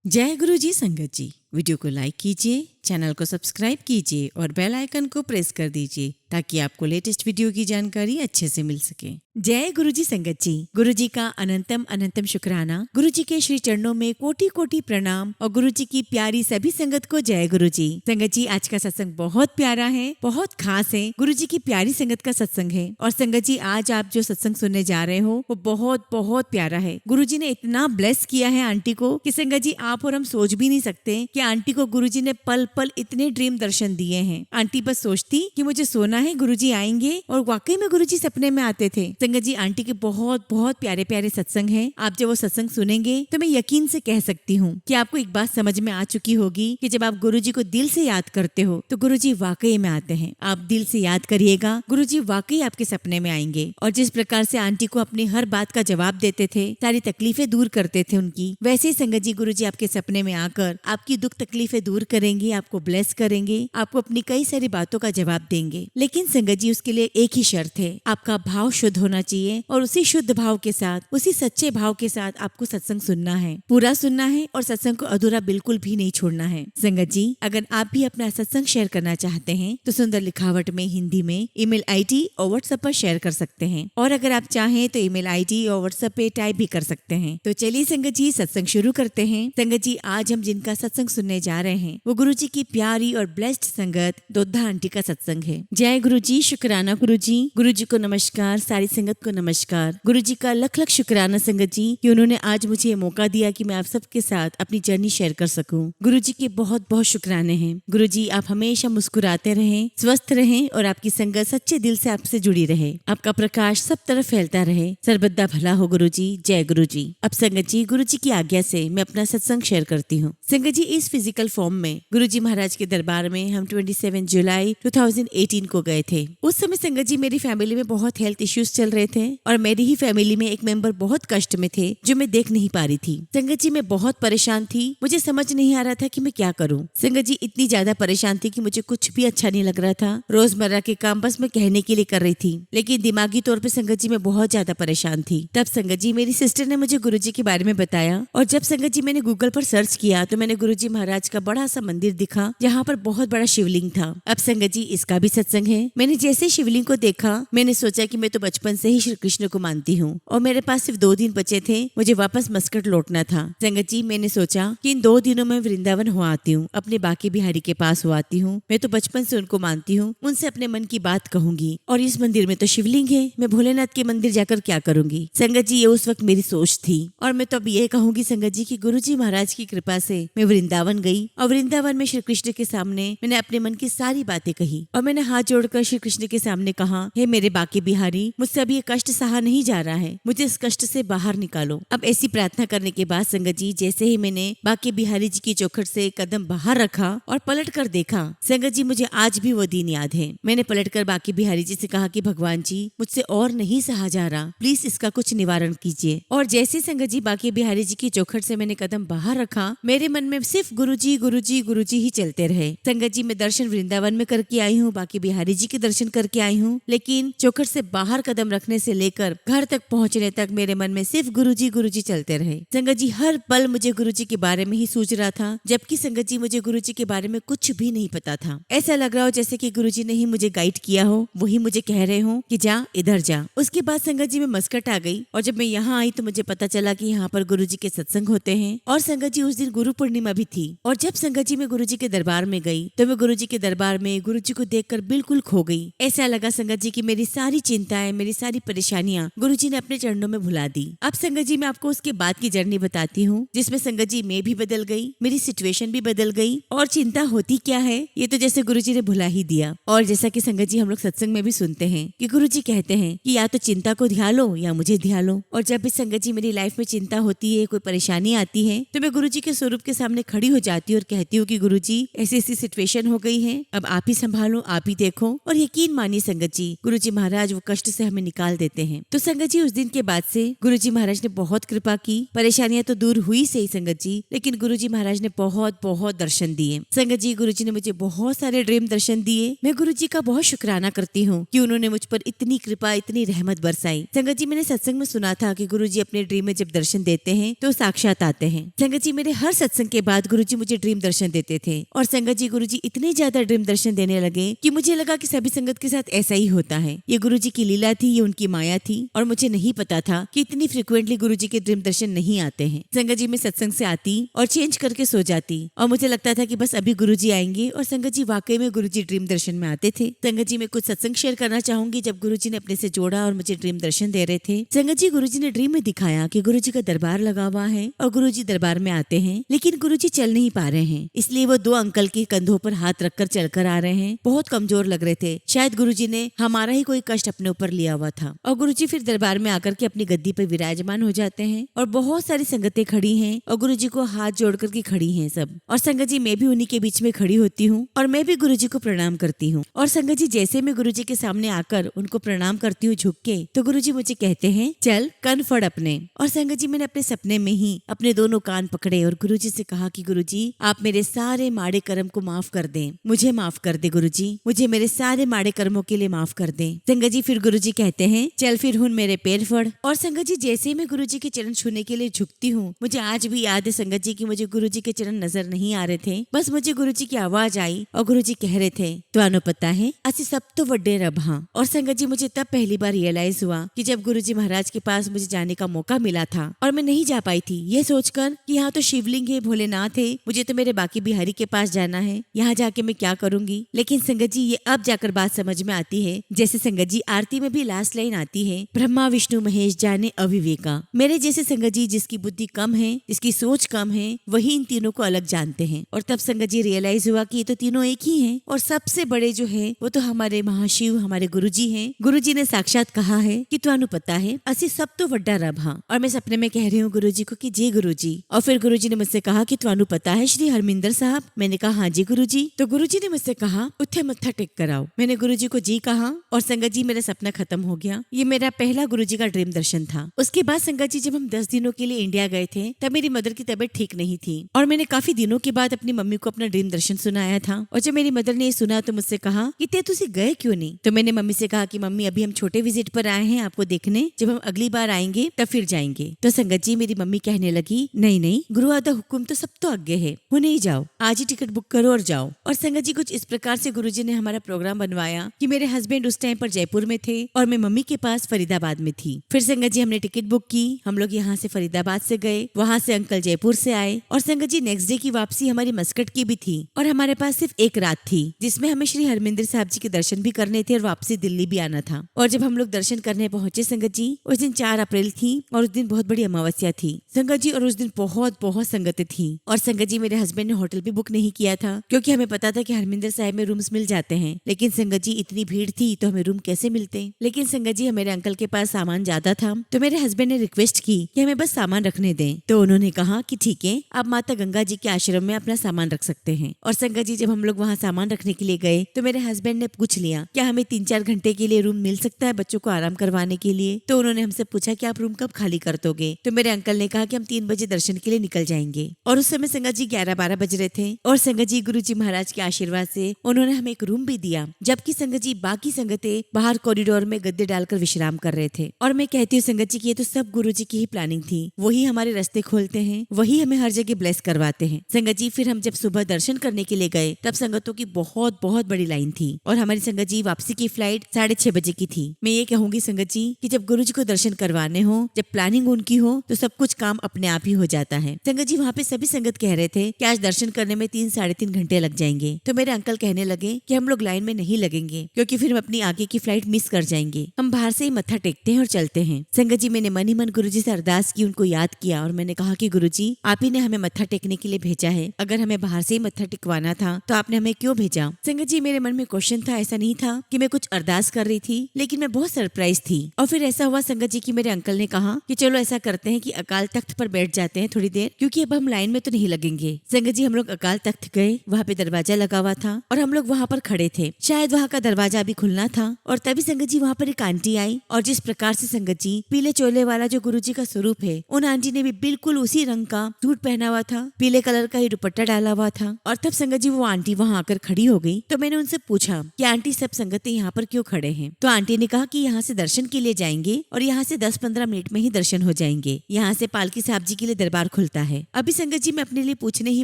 जय गुरु जी संगत जी। वीडियो को लाइक कीजिए, चैनल को सब्सक्राइब कीजिए और बेल आइकन को प्रेस कर दीजिए ताकि आपको लेटेस्ट वीडियो की जानकारी अच्छे से मिल सके। जय गुरु जी संगत जी। गुरु जी का अनंतम अनंतम शुक्राना। गुरु जी के श्री चरणों में कोटि कोटि प्रणाम और गुरु जी की प्यारी सभी संगत को जय गुरु जी। संगत जी, आज का सत्संग बहुत प्यारा है, बहुत खास है। गुरु जी की प्यारी संगत का सत्संग है। और संगत जी, आज आप जो सत्संग सुनने जा रहे हो वो बहुत बहुत प्यारा है। गुरु जी ने इतना ब्लेस किया है आंटी को कि संगत जी आप और हम सोच भी नहीं सकते कि आंटी को गुरु जी ने पल पल इतने ड्रीम दर्शन दिए हैं। आंटी बस सोचती कि मुझे सोना है, गुरु जी आएंगे, और वाकई में गुरु जी सपने में आते थे। संगत जी, आंटी के बहुत बहुत प्यारे प्यारे सत्संग हैं। आप जब वो सत्संग सुनेंगे तो मैं यकीन से कह सकती हूँ कि आपको एक बात समझ में आ चुकी होगी कि जब आप गुरु जी को दिल से याद करते हो तो गुरु जी वाकई में आते हैं। आप दिल से याद करिएगा, गुरु जी वाकई आपके सपने में आएंगे। और जिस प्रकार से आंटी को अपनी हर बात का जवाब देते थे, सारी तकलीफें दूर करते थे उनकी, वैसे ही संगत जी गुरु जी आपके सपने में आकर आपकी दुख तकलीफें दूर करेंगे, आपको ब्लेस करेंगे, आपको अपनी कई सारी बातों का जवाब देंगे। लेकिन संगत जी, उसके लिए एक ही शर्त है, आपका भाव शुद्ध होना चाहिए और उसी शुद्ध भाव के साथ, उसी सच्चे भाव के साथ आपको सत्संग सुनना है, पूरा सुनना है और सत्संग को अधूरा बिल्कुल भी नहीं छोड़ना है। संगत जी, अगर आप भी अपना सत्संग शेयर करना चाहते हैं तो सुंदर लिखावट में हिंदी में ईमेल आईडी और व्हाट्सएप पर शेयर कर सकते हैं, और अगर आप चाहें तो ईमेल आईडी और व्हाट्सएप पे टाइप भी कर सकते हैं। तो चलिए संगत जी, सत्संग शुरू करते हैं। संगत जी, आज हम जिनका सत्संग सुनने जा रहे हैं वो गुरु जी की प्यारी और ब्लेस्ड संगत दोद्धा आंटी का सत्संग है। जय गुरु जी, शुक्राना गुरु जी को नमस्कार, सारी संगत को नमस्कार। गुरु जी का लख लख शुक्राना संगत जी कि उन्होंने आज मुझे ये मौका दिया कि मैं आप सबके साथ अपनी जर्नी शेयर कर सकूं। गुरु जी के बहुत बहुत शुक्राने हैं। गुरु जी, आप हमेशा मुस्कुराते रहें, स्वस्थ रहें और आपकी संगत सच्चे दिल से आपसे जुड़ी रहे, आपका प्रकाश सब तरफ फैलता रहे, सर्वदा भला हो गुरु जी। जय गुरु जी। अब संगत जी, गुरु जी की आज्ञा से मैं अपना सत्संग शेयर करती हूँ। संगत जी, इस फिजिकल फॉर्म में गुरु जी महाराज के दरबार में हम 27 जुलाई 2018 को गए थे। उस समय संगत जी मेरी फैमिली में बहुत हेल्थ इश्यूज चल रहे थे और मेरी ही फैमिली में एक मेंबर बहुत कष्ट में थे जो मैं देख नहीं पा रही थी। संगत जी, मैं बहुत परेशान थी, मुझे समझ नहीं आ रहा था कि मैं क्या करूं। संगत जी, इतनी ज्यादा परेशान थी कि मुझे कुछ भी अच्छा नहीं लग रहा था। रोजमर्रा के काम बस मैं कहने के लिए कर रही थी, लेकिन दिमागी तौर पे संगत जी मैं बहुत ज्यादा परेशान थी। तब संगत जी मेरी सिस्टर ने मुझे गुरु जी के बारे में बताया, और जब संगत जी मैंने गूगल पर सर्च किया तो मैंने गुरु जी महाराज का बड़ा सा मंदिर दिखा जहाँ पर बहुत बड़ा शिवलिंग था। अब संगत जी, इसका भी सत्संग है। मैंने जैसे शिवलिंग को देखा, मैंने सोचा कि मैं तो बचपन से ही श्री कृष्ण को मानती हूँ और मेरे पास सिर्फ 2 दिन बचे थे, मुझे वापस मस्कट लौटना था। संगत जी, मैंने सोचा कि इन 2 दिनों में वृंदावन हो आती हूँ, अपने बाकी बिहारी के पास हो आती हूँ। मैं तो बचपन से उनको मानती हूँ, उनसे अपने मन की बात कहूंगी। और इस मंदिर में तो शिवलिंग है, मैं भोलेनाथ के मंदिर जाकर क्या करूंगी। संगत जी, ये उस वक्त मेरी सोच थी। और मैं तो अब ये कहूंगी संगत जी की गुरु जी महाराज की कृपा से मैं वृंदावन गई और वृंदावन में श्री कृष्ण के सामने मैंने अपने मन की सारी बातें कही और मैंने हाथ जोड़कर श्री कृष्ण के सामने कहा, हे मेरे बाकी बिहारी, मुझसे अब ये कष्ट सहा नहीं जा रहा है, मुझे इस कष्ट से बाहर निकालो। अब ऐसी प्रार्थना करने के बाद संगत जी, जैसे ही मैंने बाकी बिहारी जी की चौखट से कदम बाहर रखा और पलट कर देखा, संगत जी मुझे आज भी वो दिन याद है। मैंने पलट कर बाकी बिहारी जी से कहा कि भगवान जी, मुझसे और नहीं सहा जा रहा, प्लीज इसका कुछ निवारण कीजिए। और जैसे संगत जी बाकी बिहारी जी की चौखट से मैंने कदम बाहर रखा, मेरे मन में सिर्फ गुरु जी गुरु जी गुरु जी ही चलते रहे। संगत जी, मैं दर्शन वृंदावन में करके आई हूँ, बाकी बिहारी जी के दर्शन करके आई हूँ, लेकिन चौखट से बाहर कदम रखने से लेकर घर तक पहुँचने तक मेरे मन में सिर्फ गुरु जी चलते रहे। संगत जी, हर पल मुझे गुरु जी के बारे में ही सूझ रहा था, जबकि संगत जी मुझे गुरु जी के बारे में कुछ भी नहीं पता था। ऐसा लग रहा हो जैसे कि गुरु जी ने ही मुझे गाइड किया हो, वही मुझे कह रहे हो कि जा इधर जा। उसके बाद संगत जी मैं मस्कट आ गई और जब मैं यहाँ आई तो मुझे पता चला कि यहाँ पर गुरु जी के सत्संग होते हैं। और संगत जी, उस दिन गुरु पूर्णिमा भी थी। और जब संगत जी मैं गुरु जी के दरबार में गई तो मैं गुरु जी के दरबार में गुरु जी को देखकर बिल्कुल खो गई। ऐसा लगा संगत जी की मेरी सारी चिंताएं, मेरी सारी परेशानियां गुरु जी ने अपने चरणों में भुला दी। अब संगत जी मैं आपको उसके बाद की जर्नी बताती हूँ, जिसमें संगत जी मैं भी बदल गई, मेरी सिचुएशन भी बदल गई। और चिंता होती क्या है, ये तो जैसे गुरु जी ने भुला ही दिया। और जैसा कि संगत जी हम लोग सत्संग में भी सुनते हैं कि गुरु जी कहते हैं कि या तो चिंता को ध्यान लो या मुझे ध्यान लो। और जब भी संगत जी मेरी लाइफ में चिंता होती है, कोई परेशानी आती है, तो मैं गुरु जी के स्वरूप के सामने खड़ी हो जाती हूँ और कहती हूँ कि गुरु गुरुजी ऐसी ऐसी सिचुएशन हो गई है, अब आप ही संभालो, आप ही देखो। और यकीन मानिए संगत जी, गुरुजी महाराज वो कष्ट से हमें निकाल देते हैं। तो संगत जी उस दिन के बाद से गुरुजी महाराज ने बहुत कृपा की। परेशानियां तो दूर हुई सही संगत जी, लेकिन गुरुजी महाराज ने बहुत बहुत दर्शन दिए। संगत जी गुरुजी ने मुझे बहुत सारे ड्रीम दर्शन दिए। मैं गुरुजी का बहुत शुक्राना करती हूँ कि उन्होंने मुझ पर इतनी कृपा, इतनी रहमत बरसाई। संगत जी मैंने सत्संग में सुना था कि गुरुजी अपने ड्रीम में जब दर्शन देते हैं तो साक्षात आते हैं। संगत जी मेरे हर सत्संग के बाद गुरुजी मुझे ड्रीम दर्शन देते थे। और संगत जी गुरुजी इतने ज्यादा ड्रीम दर्शन देने लगे कि मुझे लगा कि सभी संगत के साथ ऐसा ही होता है। ये गुरुजी की लीला थी, ये उनकी माया थी। और मुझे नहीं पता था कि इतनी फ्रिक्वेंटली गुरुजी के ड्रीम दर्शन नहीं आते हैं। संगत जी मैं सत्संग से आती और चेंज करके सो जाती और मुझे लगता था कि बस अभी गुरुजी आएंगे। और संगत जी वाकई में गुरुजी ड्रीम दर्शन में आते थे। संगत जी मैं कुछ सत्संग शेयर करना चाहूंगी जब गुरुजी ने अपने से जोड़ा और मुझे ड्रीम दर्शन दे रहे थे। संगत जी गुरुजी ने ड्रीम में दिखाया कि गुरुजी का दरबार लगा हुआ है और गुरुजी दरबार में आते हैं, लेकिन गुरुजी चल नहीं पा रहे हैं। इसलिए वो दो अंकल के कंधों पर हाथ रखकर चलकर आ रहे हैं। बहुत कमजोर लग रहे थे। शायद गुरुजी ने हमारा ही कोई कष्ट अपने ऊपर लिया हुआ था। और गुरुजी फिर दरबार में आकर के अपनी गद्दी पर विराजमान हो जाते हैं और बहुत सारी संगतें खड़ी हैं और गुरुजी को हाथ जोड़ करके खड़ी हैं सब। और संगत जी मैं भी उन्हीं के बीच में खड़ी होती हूँ और मैं भी गुरुजी को प्रणाम करती हूँ। और संगत जी जैसे मैं गुरुजी के सामने आकर उनको प्रणाम करती हूँ झुक के, तो गुरुजी मुझे कहते हैं चल कान फड़ अपने। और संगत जी मैंने अपने सपने में ही अपने दोनों कान पकड़े और गुरुजी से कहा कि गुरुजी आप मेरे सारे माड़े कर्म को माफ कर दें, मुझे माफ कर दे गुरुजी, मुझे मेरे सारे माड़े कर्मों के लिए माफ कर दें। संगत जी फिर गुरुजी कहते हैं चल फिर हुन मेरे पैर फड़। और संगत जी जैसे मैं गुरुजी के चरण छूने के लिए झुकती हूँ, मुझे आज भी याद है संगत जी की मुझे गुरुजी के चरण नजर नहीं आ रहे थे। बस मुझे गुरुजी की आवाज आई और गुरुजी कह रहे थे ਤੁਹਾਨੂੰ पता है ਅਸੀਂ सब तो ਵੱਡੇ रब हाँ। और संगत जी मुझे तब पहली बार रियलाइज हुआ कि जब गुरुजी महाराज के पास मुझे जाने का मौका मिला था और मैं नहीं जा पाई थी, ये सोचकर कि यहाँ तो शिवलिंग है, भोलेनाथ है, मुझे तो मेरे बाकी बिहारी के पास जाना है, यहाँ जाके मैं क्या करूंगी। लेकिन संगत जी ये अब जाकर बात समझ में आती है। जैसे संगत जी आरती में भी लास्ट लाइन आती है, ब्रह्मा विष्णु महेश जाने अविवेका। मेरे जैसे संगत जी जिसकी बुद्धि कम है, जिसकी सोच कम है, वही इन तीनों को अलग जानते हैं। और तब संगत जी रियलाइज हुआ कि ये तो तीनों एक ही हैं और सबसे बड़े जो है वो तो हमारे महाशिव हमारे गुरुजी हैं। गुरुजी ने साक्षात कहा है कि ਤੁਹਾਨੂੰ पता है ਅਸੀਂ सब तो ਵੱਡਾ रब हाँ। और मैं सपने में कह रही हूँ गुरुजी को कि जी गुरुजी। और फिर गुरुजी ने मुझसे कहा कि ਤੁਹਾਨੂੰ पता है श्री हरमिंदर साहब। मैंने कहा हाँ जी गुरुजी। तो गुरुजी ने मुझसे कहा उत्थे मत्था टेक कराओ। मैंने गुरुजी को जी कहा और संगत जी मेरा सपना खत्म हो गया। ये मेरा पहला गुरुजी का ड्रीम दर्शन था। उसके बाद संगत जी जब हम 10 दिनों के लिए इंडिया गए थे तब मेरी मदर की तबीयत ठीक नहीं थी और मैंने काफी दिनों के बाद अपनी मम्मी को अपना ड्रीम दर्शन सुनाया था। और जब मेरी मदर ने ये सुना तो मुझसे कहा कि ते तुसी गए क्यों नहीं। तो मैंने मम्मी से कहा कि मम्मी अभी हम छोटे विजिट पर आए हैं आपको देखने, जब हम अगली बार आएंगे तब फिर जाएंगे। तो संगत जी मेरी मम्मी कहने लगी नहीं नहीं गुरु आदा हुक्म तो सब तो आगे है, हुने ही जाओ, आज ही टिकट बुक करो और जाओ। और संगत जी कुछ इस प्रकार से गुरुजी ने हमारा प्रोग्राम बनवाया कि मेरे हस्बैंड उस टाइम पर जयपुर में थे और मैं मम्मी के पास फरीदाबाद में थी। फिर संगत जी हमने टिकट बुक की, हम लोग यहाँ से फरीदाबाद से गए, वहाँ से अंकल जयपुर से आए और संगत जी नेक्स्ट डे की वापसी हमारी मस्कट की भी थी और हमारे पास सिर्फ एक रात थी जिसमें हमें श्री हरमिंदर साहब जी के दर्शन भी करने थे और वापसी दिल्ली भी आना था। और जब हम लोग दर्शन करने पहुंचे संगत जी, उस दिन 4 अप्रैल थी और उस दिन बहुत बड़ी अमावस्या थी संगत जी। और उस दिन बहुत बहुत संगतें थी और संगत जी मेरे हस्बैंड ने होटल भी बुक नहीं किया था क्योंकि हमें पता था कि हरमिंदर साहब में रूम्स मिल जाते हैं। लेकिन संगत जी इतनी भीड़ थी तो हमें रूम कैसे मिलते। लेकिन संगत जी मेरे अंकल के पास सामान ज्यादा था तो मेरे हस्बैंड ने रिक्वेस्ट की कि हमें बस सामान रखने दें। तो उन्होंने कहा कि ठीक है आप माता गंगा जी के आश्रम में अपना सामान रख सकते हैं। और संगत जी जब हम लोग वहाँ सामान रखने के लिए गए तो मेरे हस्बैंड ने पूछ लिया क्या हमें 3-4 घंटे के लिए रूम मिल सकता है बच्चों को आराम करवाने के लिए। तो उन्होंने हमसे पूछा कि आप रूम कब खाली कर दोगे। तो मेरे अंकल ने कहा कि हम 3 बजे दर्शन के लिए निकल जाएंगे। और उस समय संगत जी 11-12 बज रहे थे और संगत जी गुरुजी महाराज के आशीर्वाद से उन्होंने हमें एक रूम भी दिया, जबकि संगत जी बाकी संगतें बाहर कॉरिडोर में गद्दे डालकर विश्राम कर रहे थे। और मैं कहती हूँ संगत जी की ये तो सब गुरुजी की ही प्लानिंग थी, वही हमारे रास्ते खोलते हैं, वही हमें हर जगह ब्लेस करवाते हैं। संगत जी फिर हम जब सुबह दर्शन करने के लिए गए तब संगतों की बहुत बहुत बड़ी लाइन थी और हमारी संगत जी वापसी की फ्लाइट 6:30 बजे की थी। मैं ये कहूंगी संगत जी कि जब गुरुजी को दर्शन करवाने हो, जब प्लानिंग उनकी हो तो सब कुछ काम अपने आप ही हो जाता है। संगत जी वहाँ पे सभी संगत कह रहे थे कि आज दर्शन करने में 3-3.5 घंटे लग जाएंगे। तो मेरे अंकल कहने लगे कि हम लोग लाइन में नहीं लगेंगे क्योंकि फिर हम अपनी आगे की फ्लाइट मिस कर जाएंगे, हम बाहर से ही मत्था टेकते हैं और चलते हैं। संगत जी मैंने मन ही मन गुरुजी से अरदास की, उनको याद किया और मैंने कहा कि गुरुजी आप ही ने हमें मत्था टेकने के लिए भेजा है, अगर हमें बाहर से ही मत्था टिकवाना था तो आपने हमें क्यों भेजा। संगत जी मेरे मन में क्वेश्चन था, ऐसा नहीं था कि मैं कुछ अरदास कर रही थी, लेकिन मैं बहुत सरप्राइज थी। और फिर ऐसा हुआ संगत जी की मेरे अंकल ने कहा कि चलो ऐसा करते हैं कि अकाल तख्त पर बैठ जाते हैं थोड़ी देर, क्योंकि अब हम लाइन में तो नहीं लगेंगे। संगत जी हम लोग अकाल विशाल तख्त गए, वहाँ पे दरवाजा लगा हुआ था और हम लोग वहाँ पर खड़े थे। शायद वहाँ का दरवाजा अभी खुलना था और तभी संगत जी वहाँ पर एक आंटी आई और जिस प्रकार से संगत जी पीले चोले वाला जो गुरुजी का स्वरूप है, उन आंटी ने भी बिल्कुल उसी रंग का सूट पहना हुआ था, पीले कलर का ही दुपट्टा डाला हुआ था। और तब संगत जी वो आंटी वहाँ आकर खड़ी हो गई। तो मैंने उनसे पूछा कि आंटी सब संगतें यहाँ पर क्यों खड़े हैं? तो आंटी ने कहा कि यहाँ से दर्शन के लिए जाएंगे और यहाँ से 10-15 मिनट में ही दर्शन हो जाएंगे। यहाँ से पालकी साहब जी के लिए दरबार खुलता है। अभी संगत जी मैं अपने लिए पूछने ही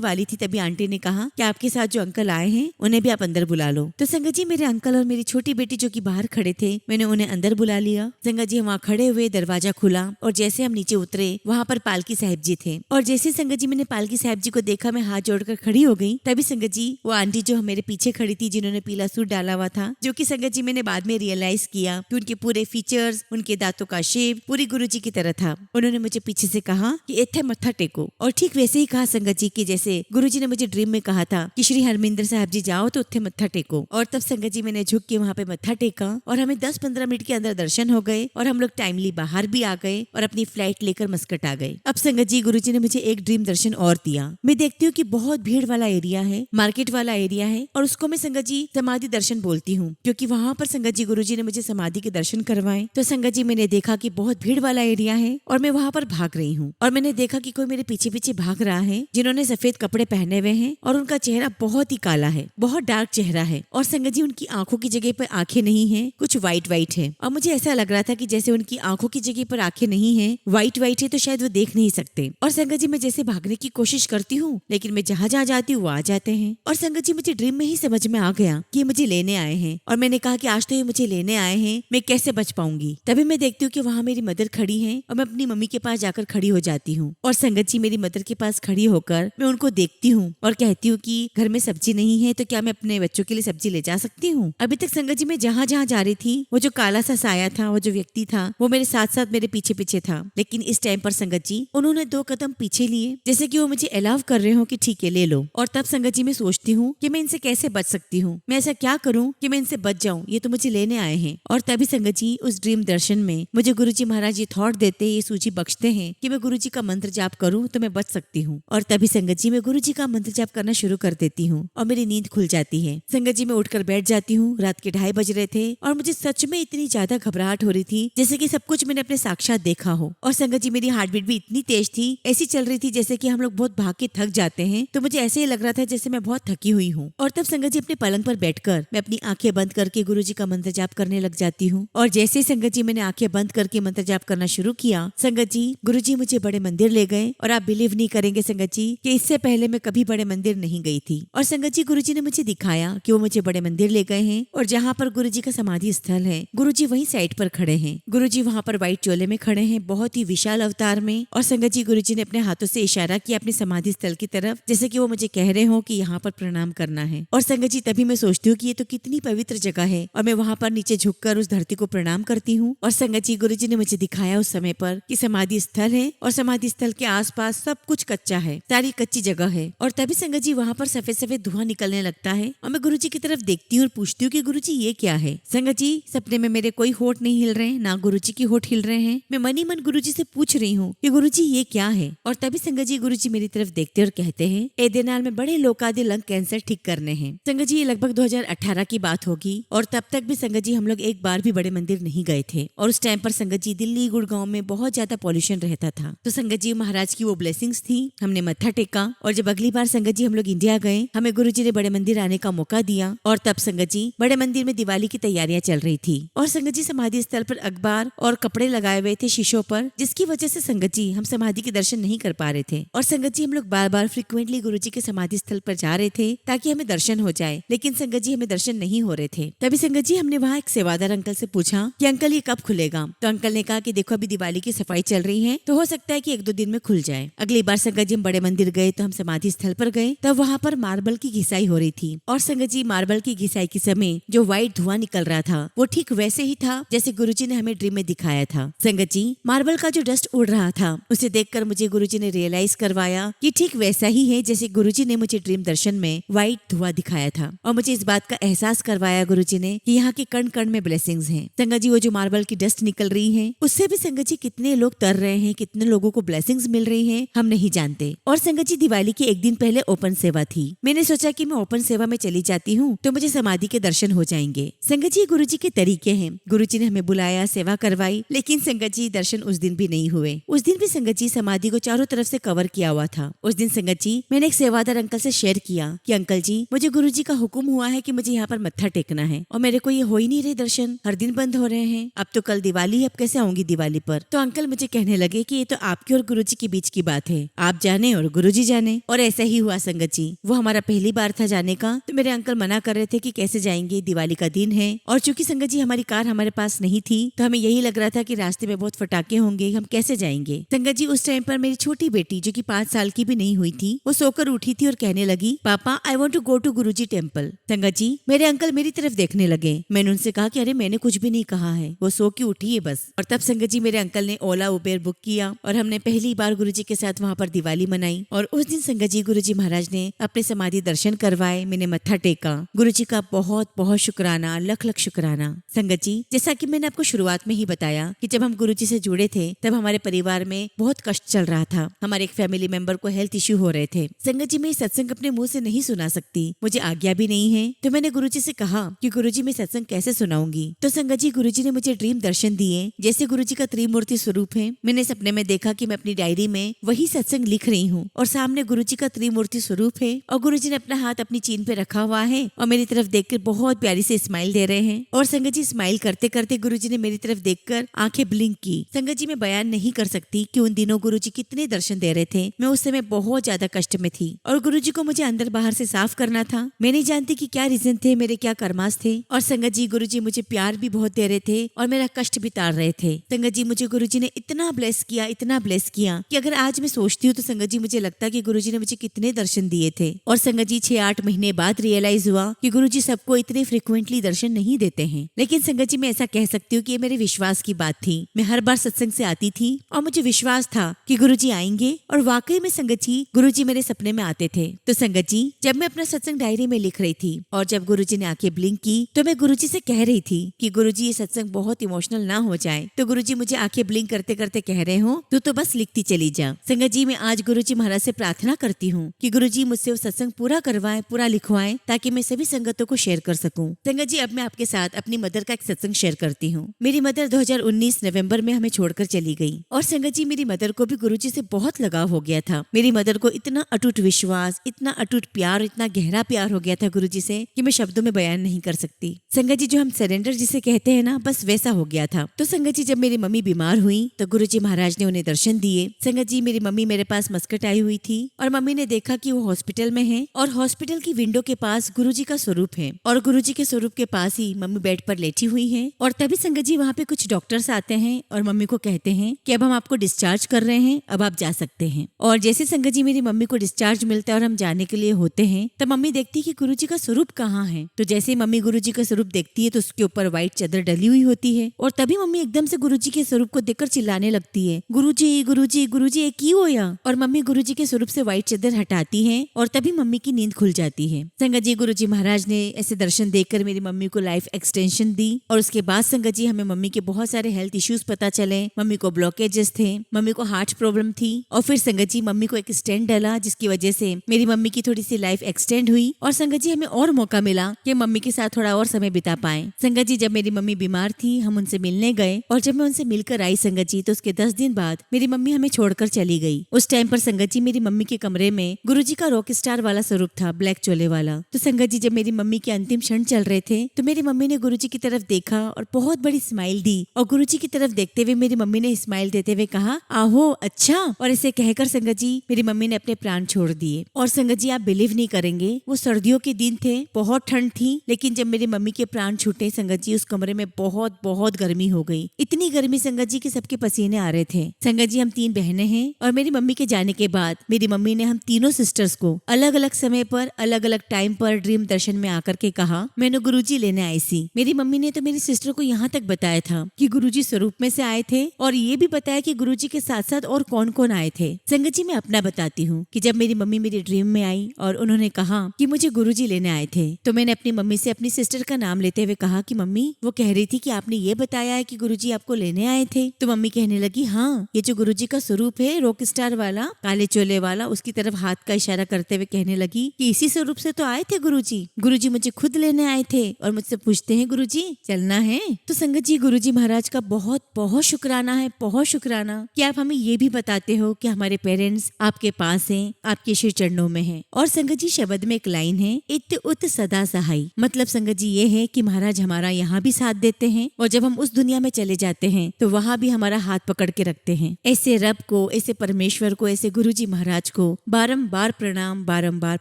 वाली थी, तभी आंटी ने कहा कि आपके साथ जो अंकल आए हैं उन्हें भी आप अंदर बुला लो। तो संगत जी मेरे अंकल और मेरी छोटी बेटी जो कि बाहर खड़े थे, मैंने उन्हें अंदर बुला लिया। संगत जी वहाँ खड़े हुए, दरवाजा खुला और जैसे हम नीचे उतरे वहाँ पर पालकी साहब जी थे। और जैसे संगत जी मैंने पालकी साहब जी को देखा, मैं हाथ जोड़कर खड़ी हो गई। तभी संगत जी वो आंटी जो मेरे पीछे खड़ी थी, जिन्होंने पीला सूट डाला हुआ था, जो कि संगत जी मैंने बाद में रियलाइज किया कि उनके पूरे फीचर्स, उनके दांतों का शेप पूरी गुरुजी की तरह था। उन्होंने मुझे पीछे से कहा कि इत्थे मत्था टेको, और ठीक वैसे ही कहा संगत जी की जैसे गुरुजी ने मुझे ड्रीम में कहा था कि श्री हरमिंदर साहब जी जाओ तो उत्थे मत्था टेको। और तब संगत जी मैंने झुक के वहाँ पे मत्था टेका और हमें 10-15 मिनट के अंदर दर्शन हो गए और हम लोग टाइमली बाहर भी आ गए और अपनी फ्लाइट लेकर मस्कट आ गए। अब संगत जी गुरुजी ने मुझे एक ड्रीम दर्शन और दिया। मैं देखती हूँ कि बहुत भीड़ वाला एरिया है, मार्केट वाला एरिया है, और उसको मैं संगत जी समाधि दर्शन बोलती हूँ, क्योंकि वहाँ पर संगत जी गुरुजी ने मुझे समाधि के दर्शन करवाए। तो संगत जी मैंने देखा कि बहुत भीड़ वाला एरिया है और मैं वहाँ पर भाग रही हूँ और मैंने देखा कि कोई मेरे पीछे पीछे भाग रहा है, जिन्होंने सफेद कपड़े पहने हुए हैं और उनका चेहरा बहुत ही काला है, बहुत डार्क चेहरा है। और संगत जी उनकी आंखों की जगह पर आंखें नहीं है, कुछ व्हाइट व्हाइट है। और मुझे ऐसा लग रहा था कि जैसे उनकी आंखों की जगह पर आंखें नहीं है, व्हाइट व्हाइट है, तो शायद वो देख नहीं सकते। और संगत जी मैं जैसे भागने की कोशिश करती हूँ, लेकिन मैं जहाँ जहाँ जाती हूँ वो आ जाते हैं। और संगत जी मुझे ड्रीम में ही समझ में आ गया कि ये मुझे लेने आए हैं, और मैंने कहा कि आज तो ये मुझे लेने आए हैं, मैं कैसे बच पाऊंगी। तभी मैं देखती हूँ कि वहाँ मेरी मदर खड़ी है और मैं अपनी मम्मी के पास जाकर खड़ी हो जाती हूँ। और संगत जी मेरी मदर के पास खड़ी होकर मैं उनको देखती हूँ और कहती हूँ कि घर में सब्जी नहीं है तो क्या मैं अपने बच्चों के लिए सब्जी ले जा सकती हूँ। अभी तक संगत जी मैं जहाँ जहाँ जा रही थी, वो जो काला सा साया था, वो जो व्यक्ति था, वो मेरे साथ साथ मेरे पीछे पीछे था। लेकिन इस टाइम पर संगत जी उन्होंने 2 कदम पीछे लिए, जैसे कि वो मुझे अलाउ कर रहे हो कि ठीक है ले लो। और तब संगत जी मैं सोचती हूँ कि मैं इनसे कैसे बच सकती हूँ, मैं ऐसा क्या करूँ कि मैं इनसे बच जाऊँ, ये तो मुझे लेने आए हैं। और तभी संगत जी उस ड्रीम दर्शन में मुझे गुरुजी महाराज ये थॉट देते, ये सूझी बख्शते हैं कि मैं गुरुजी का मंत्र जाप करूँ तो मैं बच सकती हूँ। और तभी संगत जी मैं गुरुजी का मंत्र जाप करना शुरू कर देती हूँ और मेरी नींद खुल जाती है। संगत जी मैं उठकर बैठ जाती हूँ। रात के 2:30 बज रहे थे और मुझे सच में इतनी ज्यादा घबराहट हो रही थी जैसे कि सब कुछ मैंने अपने साक्षात देखा हो। और संगत जी मेरी हार्ट बीट भी इतनी तेज थी, ऐसी चल रही थी जैसे कि हम लोग बहुत भाग के थक जाते हैं, तो मुझे ऐसे ही लग रहा था जैसे मैं बहुत थकी हुई हूँ। और तब संगत जी अपने पलंग पर बैठकर मैं अपनी आंखें बंद करके गुरुजी का मंत्र जाप करने लग जाती हूँ। और जैसे ही संगत जी मैंने आंखें बंद करके मंत्र जाप करना शुरू किया, संगत जी गुरुजी मुझे बड़े मंदिर ले गए। और आप बिलीव नहीं करेंगे संगत जी कि इससे पहले मैं कभी बड़े मंदिर नहीं गई थी। और संगत जी गुरुजी ने मुझे दिखाया कि वो मुझे बड़े मंदिर ले गए हैं और जहाँ पर गुरुजी का समाधि स्थल है, गुरुजी वही साइड पर खड़े हैं। गुरुजी वहाँ पर व्हाइट चोले में खड़े हैं, बहुत ही विशाल अवतार में। और संगत जी गुरुजी ने अपने हाथों से इशारा किया अपने समाधि स्थल की तरफ, जैसे कि वो मुझे कह रहे हो कि यहाँ पर प्रणाम करना है। और संगत जी तभी मैं सोचती हूँ कि ये तो कितनी पवित्र जगह है, और मैं वहाँ पर नीचे झुककर उस धरती को प्रणाम करती हूँ। और संगत जी गुरुजी ने मुझे दिखाया उस समय पर कि समाधि स्थल है और समाधि स्थल के आसपास सब कुछ कच्चा है, सारी कच्ची जगह है। और तभी संगत जी वहाँ पर सफेद सफेद धुआं निकलने लगता है और मैं गुरुजी की तरफ देखती हूँ और पूछती हूँ कि गुरुजी ये क्या है। संगत जी सपने में मेरे कोई होठ नहीं हिल रहे हैं, ना गुरुजी की होठ हिल रहे हैं। मैं मन ही मन गुरुजी से पूछ रही हूँ कि गुरुजी ये क्या है। और तभी संगत जी गुरुजी मेरी तरफ देखते और कहते हैं, ए देनाल में बड़े लोकादि लंग कैंसर ठीक करने हैं। संगत जी ये लगभग 2018 की बात होगी और तब तक भी संगत जी हम लोग एक बार भी बड़े मंदिर नहीं गए थे। और उस टाइम पर संगत जी दिल्ली गुड़गांव में बहुत ज्यादा पॉल्यूशन रहता था। तो संगत जी महाराज की वो ब्लेसिंग्स थी, हमने मत्था टेका। और जब अगली बार संगत जी हम लोग इंडिया गए, हमें गुरुजी ने बड़े मंदिर आने का मौका दिया। और तब संगत जी बड़े मंदिर में दिवाली की तैयारियां चल रही थी और संगत जी समाधि स्थल पर अखबार और कपड़े लगाए हुए थे शीशों पर, जिसकी वजह से संगत जी हम समाधि के दर्शन नहीं कर पा रहे थे। और संगत जी हम लोग बार बार फ्रिक्वेंटली गुरुजी के समाधि स्थल पर जा रहे थे ताकि हमें दर्शन हो जाए, लेकिन संगत जी हमें दर्शन नहीं हो रहे थे। तभी संगत जी हमने वहाँ एक सेवादार अंकल से पूछा कि अंकल ये कब खुलेगा। तो अंकल ने कहा कि देखो अभी दिवाली की सफाई चल रही है, तो हो सकता है कि 1-2 दिन में खुल जाए। अगली बार संगत जी हम बड़े मंदिर गए तो हम समाधि स्थल पर गए, तब वहाँ पर मार्बल की घिसाई हो रही थी। और संगत जी मार्बल की घिसाई के समय जो व्हाइट धुआं निकल रहा था वो ठीक वैसे ही था जैसे गुरुजी ने हमें ड्रीम में दिखाया था। संगत जी मार्बल का जो डस्ट उड़ रहा था उसे देखकर मुझे गुरुजी ने रियलाइज करवाया कि ठीक वैसा ही है जैसे गुरुजी ने मुझे ड्रीम दर्शन में व्हाइट धुआं दिखाया था। और मुझे इस बात का एहसास करवाया गुरुजी ने कि यहाँ के कण कण में ब्लेसिंग्स हैं। संगत जी वो जो मार्बल की डस्ट निकल रही है उससे भी संगत जी कितने लोग तर रहे हैं, कितने लोगों को ब्लेसिंग्स मिल रही है हम नहीं जानते। और संगत जी दिवाली के 1 दिन पहले ओपन सेवा थी। मैंने सोचा कि मैं ओपन सेवा में चली जाती हूँ तो मुझे समाधि के दर्शन हो जाएंगे। संगत जी, गुरुजी के तरीके हैं। गुरुजी ने हमें बुलाया, सेवा करवाई, लेकिन संगत जी दर्शन उस दिन भी नहीं हुए। उस दिन भी संगत जी समाधि को चारों तरफ से कवर किया हुआ था। उस दिन संगत जी मैंने एक सेवादार अंकल से शेयर किया कि अंकल जी, मुझे गुरुजी का हुक्म हुआ है कि मुझे यहाँ पर मत्था टेकना है और मेरे को ये हो ही नहीं रहे दर्शन, हर दिन बंद हो रहे हैं। अब तो कल दिवाली है, अब कैसे आऊंगी दिवाली पर? तो अंकल मुझे कहने लगे कि ये तो आपके और गुरुजी के बीच की बात है, आप जाने और गुरुजी जाने। और ऐसा ही हुआ संगत जी। वो हमारा पहली बार था जाने का, तो मेरे अंकल मना कर रहे थे कि कैसे जाएंगे, दिवाली का दिन है। और चूंकि संगत जी हमारी कार हमारे पास नहीं थी तो हमें यही लग रहा था कि रास्ते में बहुत फटाके होंगे, हम कैसे जाएंगे। संगत जी उस टाइम पर मेरी छोटी बेटी जो कि 5 साल की भी नहीं हुई थी, वो सोकर उठी थी और कहने लगी, पापा I want to go to Guruji temple. संगत जी मेरे अंकल मेरी तरफ देखने लगे। मैंने उनसे कहा कि अरे मैंने कुछ भी नहीं कहा है, वो सो के उठी है बस। और तब संगत जी मेरे अंकल ने ओला उबेर बुक किया और हमने पहली बार गुरुजी के साथ वहाँ पर दिवाली मनाई। और उस दिन संगत जी गुरुजी महाराज ने अपने समाधि दर्शन करवाए, मैंने मत्था टेका। गुरुजी का बहुत बहुत शुक्राना, लख लख शुक्राना। संगत जी, जैसा कि मैंने आपको शुरुआत में ही बताया कि जब हम गुरुजी से जुड़े थे तब हमारे परिवार में बहुत कष्ट चल रहा था। हमारे एक फैमिली मेंबर को हेल्थ इश्यू हो रहे थे। संगत जी मैं सत्संग अपने मुंह से नहीं सुना सकती, मुझे आज्ञा भी नहीं है। तो मैंने गुरुजी से कहा कि गुरुजी मैं सत्संग कैसे सुनाऊंगी। तो संगत जी गुरुजी ने मुझे ड्रीम दर्शन दिए, जैसे गुरुजी का त्रिमूर्ति स्वरूप है। मैंने सपने में देखा कि मैं अपनी डायरी में वही सत्संग लिख रही हूँ और सामने गुरुजी का त्रिमूर्ति स्वरूप है और गुरुजी ने अपना हाथ अपनी चीन पे रखा हुआ है और मेरी तरफ देखकर बहुत प्यारी से स्माइल दे रहे हैं। और संगत जी स्माइल करते करते गुरुजी ने मेरी तरफ देखकर आंखें ब्लिंक की। संगत जी मैं बयान नहीं कर सकती कि उन दिनों गुरुजी कितने दर्शन दे रहे थे। मैं उस समय बहुत ज्यादा कष्ट में थी और गुरुजी को मुझे अंदर बाहर से साफ करना था। मैं नहीं जानती कि क्या रीजन थे, मेरे क्या कर्मास थे। और संगत जी गुरुजी मुझे प्यार भी बहुत दे रहे थे और मेरा कष्ट भी तार रहे थे। संगत जी मुझे गुरुजी ने इतना ब्लेस किया, इतना ब्लेस किया कि अगर आज मैं सोचती हूँ तो संगत जी मुझे लगता है कि गुरुजी ने मुझे कितने दर्शन दिए थे। और संगत जी 6-8 महीने बाद रियलाइज हुआ कि गुरुजी सबको इतने फ्रिक्वेंटली दर्शन नहीं देते हैं। लेकिन संगत जी मैं ऐसा कह सकती हूँ कि ये मेरे विश्वास की बात थी। मैं हर बार सत्संग से आती थी और मुझे विश्वास था कि गुरुजी आएंगे और वाकई में संगत जी गुरुजी मेरे सपने में आते थे। तो संगत जी जब मैं अपना सत्संग डायरी में लिख रही थी और जब गुरुजी ने आंखें ब्लिंक की तो मैं गुरुजी से कह रही थी कि गुरुजी ये सत्संग बहुत इमोशनल ना हो जाए। तो गुरुजी मुझे आंखें ब्लिंक करते करते कह रहे हो तू तो बस लिखती चली जा। संगत जी मैं आज गुरुजी महाराज से प्रार्थना करती हूँ कि गुरुजी मुझसे वो सत्संग पूरा करवाए, पूरा लिखवाएं ताकि मैं सभी संगतों को शेयर कर सकूं। संगत जी अब मैं आपके साथ अपनी मदर का एक सत्संग शेयर करती हूँ। मेरी मदर 2019 नवंबर में हमें छोड़कर चली गई और संगत जी मेरी मदर को भी गुरुजी से बहुत लगाव हो गया था। मेरी मदर को इतना अटूट विश्वास, इतना अटूट प्यार, इतना गहरा प्यार हो गया था गुरुजी से कि मैं शब्दों में बयान नहीं कर सकती। संगत जी जो हम सरेंडर जिसे कहते हैं ना, बस वैसा हो गया था। तो संगत जी जब मेरी मम्मी बीमार हुई तो गुरुजी महाराज ने उन्हें दर्शन दिए। संगत जी मेरी मम्मी मेरे पास मस्कट आई हुई थी और मम्मी ने देखा कि वो हॉस्पिटल में है और हॉस्पिटल की विंडो के पास गुरुजी का स्वरूप है और गुरुजी के स्वरूप के पास ही मम्मी बेड पर लेटी हुई है। और तभी संगत जी वहाँ पे कुछ डॉक्टर्स आते हैं और मम्मी को कहते हैं कि अब हम आपको डिस्चार्ज कर रहे हैं, अब आप जा सकते हैं। और जैसे संगत जी मेरी मम्मी को डिस्चार्ज मिलता है और हम जाने के लिए होते हैं तब मम्मी देखती है कि गुरुजी का स्वरूप कहाँ है। तो जैसे ही मम्मी गुरुजी का स्वरूप देखती है तो उसके ऊपर व्हाइट चादर डली हुई होती है और तभी मम्मी एकदम से गुरुजी के स्वरूप को देखकर चिल्लाने लगती है, गुरुजी गुरुजी गुरुजी ये की होया। और मम्मी गुरुजी के स्वरूप से व्हाइट चादर हटाती है और तभी मम्मी की नींद खुल जाती है। संगत जी गुरुजी महाराज ने ऐसे दर्शन देखकर मेरी मम्मी को लाइफ एक्सटेंशन दी। और उसके बाद संगत जी हमें मम्मी के बहुत सारे हेल्थ इश्यूज पता चले। मम्मी को ब्लॉकेजेस थे, मम्मी को हार्ट प्रॉब्लम थी और फिर संगत जी मम्मी को एक स्टेंट डला जिसकी वजह से मेरी मम्मी की थोड़ी सी लाइफ एक्सटेंड हुई। और संगत जी हमें और मौका मिला कि मम्मी के साथ थोड़ा और समय बिता पाए। संगत जी जब मेरी मम्मी बीमार थी हम उनसे मिलने गए और जब मैं उनसे मिलकर आई संगत जी तो उसके 10 दिन बाद मेरी मम्मी हमें छोड़कर चली गई। उस टाइम पर संगत जी मेरी मम्मी के कमरे में गुरुजी का रॉक स्टार वाला स्वरूप था, ब्लैक चोले वाला। तो संगत जी जब मेरी मम्मी के अंतिम क्षण चल रहे थे तो मेरी मम्मी ने गुरुजी की तरफ देखा और बहुत बड़ी स्माइल दी और गुरुजी की तरफ देखते हुए मेरी मम्मी ने स्माइल देते हुए कहा आहो अच्छा। और इसे कहकर संगत जी मेरी मम्मी ने अपने प्राण छोड़ दिए। और संगत जी आप बिलीव नहीं करेंगे, वो सर्दियों के दिन थे, बहुत ठंड थी, लेकिन जब मेरी मम्मी के प्राण छूटे संगत जी उस कमरे में बहुत बहुत गर्मी हो गई। इतनी गर्मी संगत जी के सबके पसीने आ रहे थे। संगत जी हम 3 बहनें हैं और मेरी मम्मी के जाने के बाद मेरी मम्मी ने हम तीनों सिस्टर्स को अलग अलग समय पर अलग अलग टाइम पर ड्रीम दर्शन में आकर के कहा मैंने गुरुजी लेने आई सी। मेरी मम्मी ने तो मेरी सिस्टर को यहाँ तक बताया था कि गुरुजी स्वरूप में से आए थे और ये भी बताया कि गुरुजी के साथ साथ और कौन कौन आए थे। संगत जी मैं अपना बताती हूँ कि जब मेरी मम्मी मेरी ड्रीम में आई और उन्होंने कहा कि मुझे गुरुजी लेने आए थे तो मैंने अपनी मम्मी से अपनी सिस्टर का नाम लेते हुए कहा कि मम्मी वो कह रही थी कि आपने ये बताया है कि गुरुजी आपको लेने आए थे। तो मम्मी कहने लगी हाँ ये जो गुरुजी का स्वरूप है रॉक स्टार वाला काले चोले वाला उसकी तरफ हाथ का इशारा करते हुए कहने लगी कि इसी स्वरूप से तो आए थे गुरुजी। गुरुजी मुझे खुद लेने आए थे और मुझसे पूछते हैं गुरुजी चलना है। तो संगत जी गुरुजी महाराज का बहुत बहुत शुक्राना है, बहुत शुक्राना कि आप हमें ये भी बताते हो कि हमारे पेरेंट्स आपके पास हैं, आपके श्री चरणों में हैं। और संगत जी शब्द में एक लाइन है, इत उत सदा सहाय। मतलब संगत जी ये है कि महाराज हमारा यहाँ भी साथ देते हैं और जब हम उस दुनिया में चले जाते हैं तो वहाँ भी हमारा हाथ पकड़ के रखते हैं। ऐसे रब को, ऐसे परमेश्वर को, ऐसे गुरुजी महाराज को बारंबार प्रणाम, बारंबार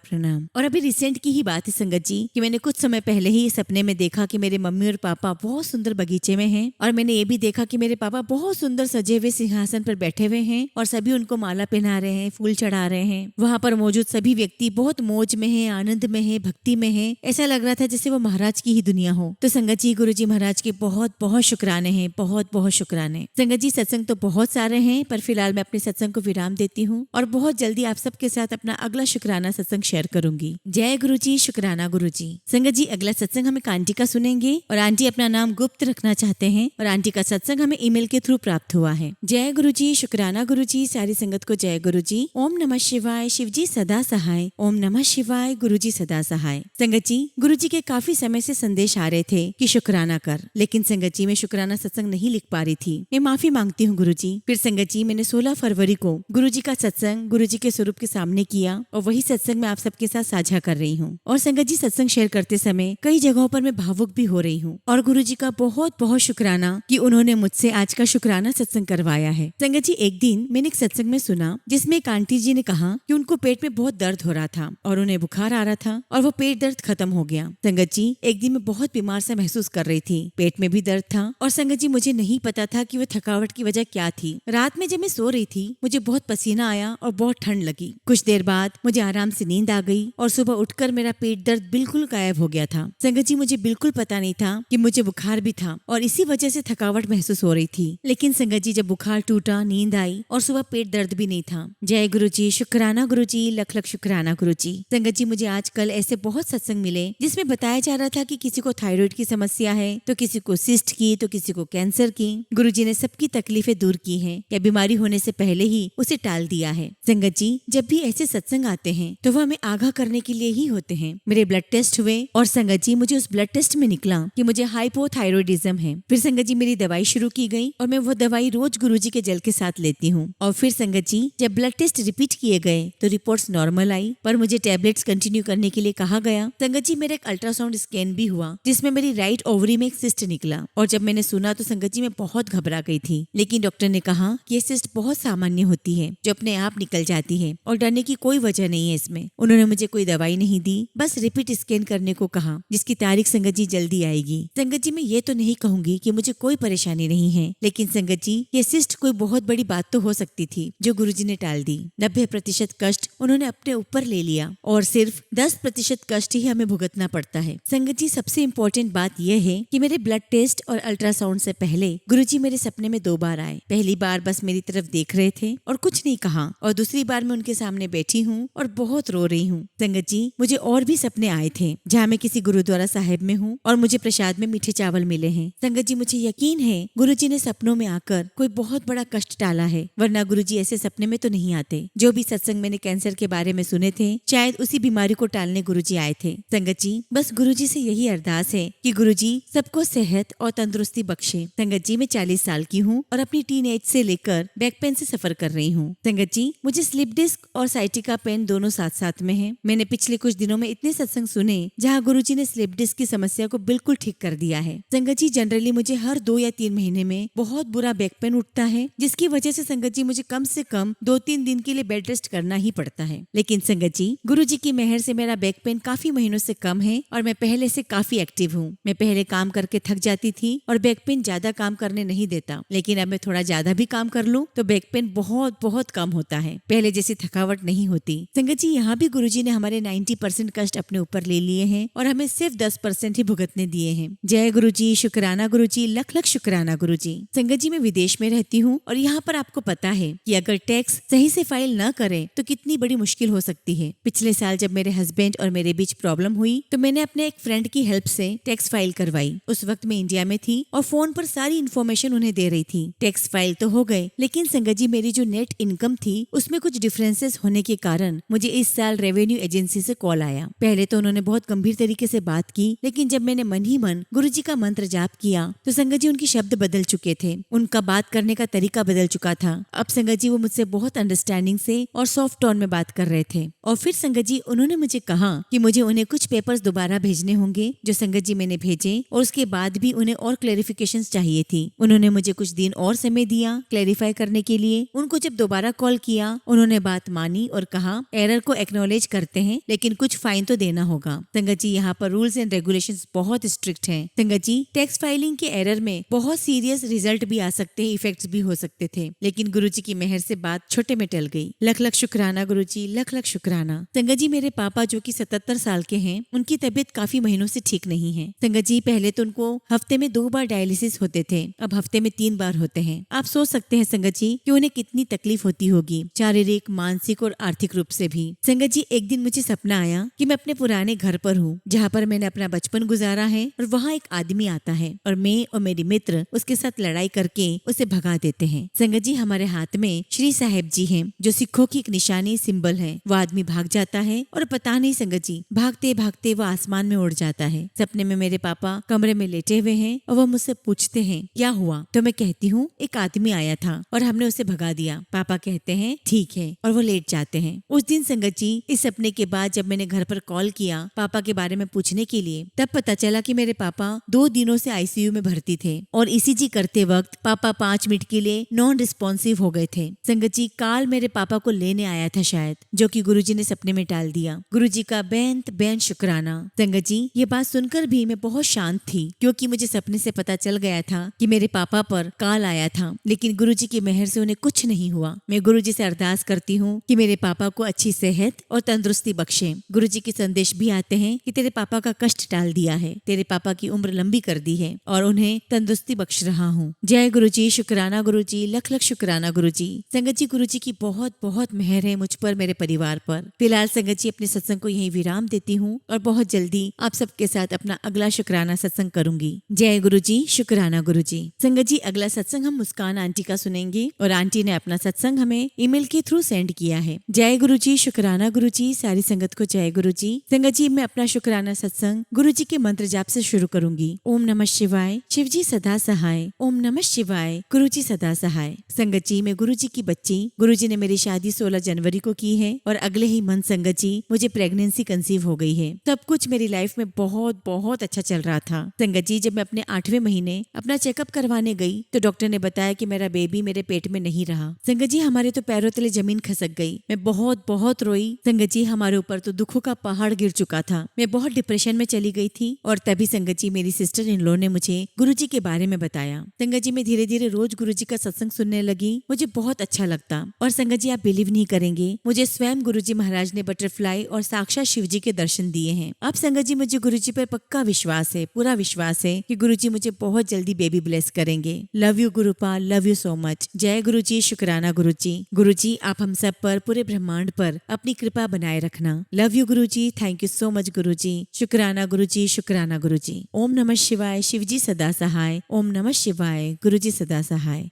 प्रणाम। और अभी रिसेंट की ही बात है संगत जी कि मैंने कुछ समय पहले ही सपने में देखा कि मेरे मम्मी और पापा बहुत सुंदर बगीचे में हैं और मैंने ये भी देखा कि मेरे पापा बहुत सुंदर सजे हुए सिंहासन पर बैठे हुए हैं और सभी उनको माला पहना रहे हैं, फूल चढ़ा रहे हैं। वहाँ पर मौजूद सभी व्यक्ति बहुत मौज में है, आनंद में है, भक्ति में है। ऐसा लग रहा था जैसे वो महाराज की ही दुनिया हो। तो संगत जी गुरुजी महाराज के बहुत बहुत शुक्राने हैं, बहुत बहुत शुक्राने। संगत जी सत्संग तो बहुत सारे हैं पर फिलहाल मैं अपने सत्संग को विराम देती हूँ और बहुत जल्दी आप सबके साथ अपना अगला शुक्राना सत्संग शेयर करूंगी। जय गुरुजी, शुक्राना गुरुजी। संगत जी अगला सत्संग हम एक आंटी का सुनेंगे और आंटी अपना नाम गुप्त रखना चाहते हैं और आंटी का सत्संग हमें ईमेल के थ्रू प्राप्त हुआ है। जय गुरुजी, शुक्राना गुरुजी। सारी संगत को जय गुरुजी। ओम नमः शिवाय। शिवजी सदा सहाय। ओम नमः शिवाय। गुरुजी सदा सहाय। संगत जी गुरुजी के काफी समय से संदेश आ रहे थे कि शुक्राना कर, लेकिन संगत जी मैं शुक्राना सत्संग नहीं लिख पा रही थी। मैं माफी मांगती हूँ गुरुजी। फिर संगत जी मैंने 16 फरवरी को गुरुजी का सत्संग गुरुजी के स्वरूप के सामने किया और वही सत्संग मैं आप सबके साथ साझा कर रही हूँ। और संगत जी सत्संग शेयर करते समय कई जगहों पर मैं भावुक भी हो रही हूँ और गुरुजी का बहुत बहुत शुक्राना कि उन्होंने मुझसे आज का शुक्राना सत्संग करवाया है। संगत जी एक दिन मैंने एक सत्संग में सुना जिसमें एक आंटी जी ने कहा कि उनको पेट में बहुत दर्द हो रहा था और उन्हें बुखार आ रहा था और वो पेट दर्द खत्म हो गया। संगत जी एक दिन मैं बहुत बीमार सा महसूस कर रही थी, पेट में भी दर्द था और संगत जी मुझे नहीं पता था कि वो थकावट की वजह क्या थी। रात में जब मैं सो रही थी मुझे बहुत पसीना आया और बहुत ठंड लगी। कुछ देर बाद मुझे आराम से नींद आ गई और सुबह उठकर मेरा पेट दर्द बिल्कुल गायब हो गया था। संगत जी मुझे बिल्कुल पता नहीं था कि मुझे बुखार भी था और इसी वजह से थकावट महसूस हो रही थी। लेकिन संगत जी जब बुखार टूटा, नींद आई और सुबह पेट दर्द भी नहीं था। जय गुरुजी, शुक्राना गुरुजी, लख लख शुक्राना गुरुजी। संगत जी मुझे आजकल ऐसे बहुत सत्संग मिले जिसमें बताया जा रहा था कि किसी को थायराइड की समस्या है तो किसी को सिस्ट की तो किसी को कैंसर की। गुरुजी ने सबकी तकलीफें दूर की हैं या बीमारी होने से पहले ही उसे टाल दिया है। संगत जी जब भी ऐसे सत्संग आते हैं तो वह हमें आगाह करने के लिए ही होते हैं। मेरे ब्लड टेस्ट हुए और संगत जी मुझे उस ब्लड टेस्ट में निकला कि मुझे हाइपोथायरॉयडिज्म है। फिर संगत जी मेरी दवाई शुरू की गई और मैं वो दवाई रोज गुरुजी के जल के साथ लेती हूँ। और फिर संगत जी जब ब्लड टेस्ट रिपीट किए गए तो रिपोर्ट्स नॉर्मल आई पर मुझे टेबलेट्स कंटिन्यू करने के लिए कहा गया। संगत जी मेरा एक अल्ट्रासाउंड स्कैन भी हुआ जिसमें मेरी राइट ओवरी में एक सिस्ट निकला और जब मैंने सुना तो संगत जी मैं बहुत घबरा गई थी। लेकिन डॉक्टर ने कहा कि ये सिस्ट बहुत सामान्य होती है जो अपने आप निकल जाती है और डरने की कोई वजह नहीं है इसमें। उन्होंने मुझे कोई दवाई नहीं दी, बस रिपीट स्कैन करने को कहा जिसकी तारीख संगत जी जल्दी आएगी। संगत जी मैं ये तो नहीं कहूंगी कि मुझे कोई परेशानी नहीं है, लेकिन संगत जी ये सिस्ट कोई बहुत बड़ी बात तो हो सकती थी जो गुरुजी ने टाल दी। 90% कष्ट उन्होंने अपने ऊपर ले लिया और सिर्फ 10% कष्ट ही हमें भुगतना पड़ता है। संगत जी सबसे इम्पोर्टेंट बात यह है कि मेरे ब्लड टेस्ट और अल्ट्रासाउंड से पहले गुरुजी मेरे सपने में 2 बार आए। पहली बार बस मेरी तरफ देख रहे थे और कुछ नहीं कहा और दूसरी बार मैं उनके सामने बैठी हूँ और बहुत रो रही हूँ। संगत जी मुझे और भी सपने आए थे जहाँ मैं किसी गुरुद्वारा साहिब में हूँ और मुझे प्रसाद में मीठे चावल मिले हैं। संगत जी मुझे यकीन है गुरुजी ने सपनों में आकर कोई बहुत बड़ा कष्ट टाला है, वरना गुरुजी ऐसे सपने में तो नहीं आते। जो भी सत्संग मैंने कैंसर के बारे में सुने थे शायद उसी बीमारी को टालने गुरुजी आए थे। संगत जी बस गुरुजी से यही अरदास है कि गुरुजी सबको सेहत और तंदुरुस्ती बख्शे। संगत जी मैं 40 साल की हूँ और अपनी टीनेज से लेकर बैक पेन से सफर कर रही हूँ। संगत जी मुझे स्लिप डिस्क और साइटिका पेन दोनों साथ साथ में है। मैंने पिछले कुछ दिनों में इतने सत्संग सुने जहाँ गुरुजी ने स्लिप डिस्क की समस्या को बिल्कुल ठीक कर दिया है। संगत जी जनरली मुझे हर 2 या 3 महीने में बहुत बुरा बैक पेन उठता है जिसकी वजह से संगत जी मुझे कम से कम 2-3 दिन के लिए बेड रेस्ट करना ही पड़ता है। लेकिन संगत जी गुरुजी की मेहर से मेरा बैक पेन काफी महीनों से कम है और मैं पहले से काफी एक्टिव हूँ। मैं पहले काम करके थक जाती थी और बैक पेन ज्यादा काम करने नहीं देता, लेकिन अब मैं थोड़ा ज्यादा भी काम कर लूँ तो बैक पेन बहुत बहुत कम होता है, पहले जैसी थकावट नहीं होती। संगत जी यहाँ भी गुरुजी ने हमारे 90% कष्ट अपने ऊपर ले लिए हैं और हमें सिर्फ 10% ही भुगतने दिए हैं। जय गुरुजी, शुक्राना गुरुजी, लख लख शुक्राना गुरुजी। संगत जी मैं विदेश में रहती हूँ और यहाँ पर आपको पता है कि अगर टैक्स सही से फाइल न करें तो कितनी बड़ी मुश्किल हो सकती है। पिछले साल जब मेरे हस्बैंड और मेरे बीच प्रॉब्लम हुई तो मैंने अपने एक फ्रेंड की हेल्प से टैक्स फाइल करवाई। उस वक्त मैं इंडिया में थी और फोन पर सारी इन्फॉर्मेशन उन्हें दे रही थी। टैक्स फाइल तो हो गए, लेकिन संगत जी मेरी जो नेट इनकम थी उसमें कुछ डिफरेंसेस होने के कारण मुझे इस साल रेवेन्यू एजेंसी से कॉल आया। पहले तो उन्होंने बहुत गंभीर तरीके से बात की, लेकिन जब मैंने मन ही मन गुरुजी का मंत्र जाप किया तो संगत जी उनके शब्द बदल चुके थे, उनका बात करने का तरीका बदल चुका था। अब संगत जी वो मुझसे बहुत अंडरस्टैंडिंग से और सॉफ्ट टोन में बात कर रहे थे। और फिर संगत जी उन्होंने मुझे कहा कि मुझे उन्हें कुछ पेपर्स दोबारा भेजने होंगे जो संगत जी मैंने भेजे, और उसके बाद भी उन्हें और क्लैरिफिकेशंस चाहिए थी। उन्होंने मुझे कुछ दिन और समय दिया क्लैरिफाई करने के लिए। उनको जब दोबारा कॉल किया उन्होंने बात मानी और कहा एरर को एक्नॉलेज करते हैं, लेकिन कुछ फाइन तो देना होगा। संगत जी यहाँ पर रूल्स एंड रेगुलेशंस बहुत स्ट्रिक्ट हैं। संगत जी टैक्स फाइलिंग के एरर में बहुत सीरियस रिजल्ट भी आ सकते हैं, इफेक्ट्स भी हो सकते थे, लेकिन गुरुजी की मेहर से बात छोटे में टल गई। लख लख शुक्राना गुरुजी, लख लख शुक्राना। संगत जी मेरे पापा जो कि 77 साल के हैं, उनकी तबीयत काफी महीनों से ठीक नहीं है। संगत जी पहले तो उनको हफ्ते में 2 बार डायलिसिस होते थे, अब हफ्ते में 3 बार होते हैं। आप सोच सकते हैं संगत जी कि उन्हें कितनी तकलीफ होती होगी, शारीरिक, मानसिक और आर्थिक रूप से भी। संगत जी एक दिन मुझे सपना आया कि मैं अपने पुराने घर पर हूँ जहाँ पर मैंने अपना बचपन गुजारा है, और वहाँ एक आदमी आता है और मैं और मेरी मित्र उसके साथ लड़ाई करके उसे भगा देते हैं। संगत जी हमारे हाथ में श्री साहेब जी हैं जो सिखों की एक निशानी सिंबल है। वो आदमी भाग जाता है और पता नहीं संगत जी भागते भागते वो आसमान में उड़ जाता है। सपने में मेरे पापा कमरे में लेटे हुए हैं और वो मुझसे पूछते हैं क्या हुआ, तो मैं कहती हूँ एक आदमी आया था और हमने उसे भगा दिया। पापा कहते हैं ठीक है और वो लेट जाते हैं। उस दिन संगत जी इस सपने के बाद जब मैंने घर पर कॉल किया पापा के बारे में पूछने के लिए, तब पता चला कि मेरे पापा 2 दिनों से आईसीयू में भर्ती थे और ईसीजी करते वक्त पापा 5 मिनट के लिए नॉन रिस्पॉन्सिव हो गए थे। संगत जी काल मेरे पापा को लेने आया था शायद, जो कि गुरुजी ने सपने में टाल दिया। गुरुजी का बेंत बेन शुक्राना। संगत जी ये बात सुनकर भी मैं बहुत शांत थी, क्योंकि मुझे सपने से पता चल गया था कि मेरे पापा पर काल आया था, लेकिन गुरुजी की मेहर से उन्हें कुछ नहीं हुआ। मैं गुरुजी से अरदास करती हूँ कि मेरे पापा को अच्छी सेहत और तंदुरुस्ती बख्शे। गुरुजी के संदेश भी आते हैं कि तेरे पापा का कष्ट टाल दिया है, तेरे पापा की उम्र लंबी कर दी है और उन्हें तंदुरुस्ती बख्श रहा हूँ। जय गुरुजी, शुक्राना गुरुजी, लख लख शुक्राना गुरुजी। संगत जी गुरुजी की बहुत बहुत मेहर है मुझ पर, मेरे परिवार पर। फिलहाल संगत जी अपने सत्संग को यहीं विराम देती हूँ और बहुत जल्दी आप सबके साथ अपना अगला शुक्राना सत्संग करूंगी। जय गुरुजी, शुक्राना गुरुजी। संगत जी अगला सत्संग हम मुस्कान आंटी का सुनेंगे और आंटी ने अपना सत्संग हमें ईमेल के थ्रू सेंड किया है। जय गुरुजी, शुक्राना गुरुजी। सारी संगत को जय गुरुजी। संगत जी मैं अपना शुक्राना सत्संग गुरुजी के मंत्र जाप से शुरू करूंगी। ओम नमः शिवाय, शिवजी सदा सहाय। ओम नमः शिवाय, गुरुजी सदा सहाय। संगत जी मैं गुरुजी की बच्ची। गुरुजी ने मेरी शादी 16 जनवरी को की है और अगले ही मंथ संगत जी मुझे प्रेगनेंसी कंसीव हो गई है। सब कुछ मेरी लाइफ में बहुत बहुत अच्छा चल रहा था। संगत जी जब मैं अपने 8वें महीने अपना चेकअप करवाने गई तो डॉक्टर ने बताया कि मेरा बेबी मेरे पेट में नहीं रहा। संगत जी हमारे तो पैरों तले जमीन खसक गई। मैं बहुत बहुत रोई। संगत जी हमारे ऊपर तो दुखों का पहाड़ गिर चुका था। मैं बहुत डिप्रेशन में चली गई थी और तभी संगत जी मेरी सिस्टर इन लॉ ने मुझे गुरुजी के बारे में बताया। संगत जी मैं धीरे धीरे रोज गुरुजी का सत्संग सुनने लगी। मुझे बहुत अच्छा लगता। और संगत जी आप बिलीव नहीं करेंगे, मुझे स्वयं गुरुजी महाराज ने बटरफ्लाई और साक्षात शिवजी के दर्शन दिए हैं। अब संगत जी मुझे गुरुजी पर पक्का विश्वास है, पूरा विश्वास है कि गुरुजी मुझे बहुत जल्दी बेबी ब्लेस करेंगे। Love you Gurupal, love you so much. जय गुरुजी, शुक्राना गुरुजी। गुरुजी आप हम सब पर, पूरे ब्रह्मांड पर अपनी कृपा बनाए रखना। Love you Guruji, thank you so much Guruji. शुक्राना गुरुजी, शुक्राना गुरुजी। ओम नमः शिवाय, शिवजी सदा सहाय। ओम नमः शिवाय, गुरुजी सदा सहाय।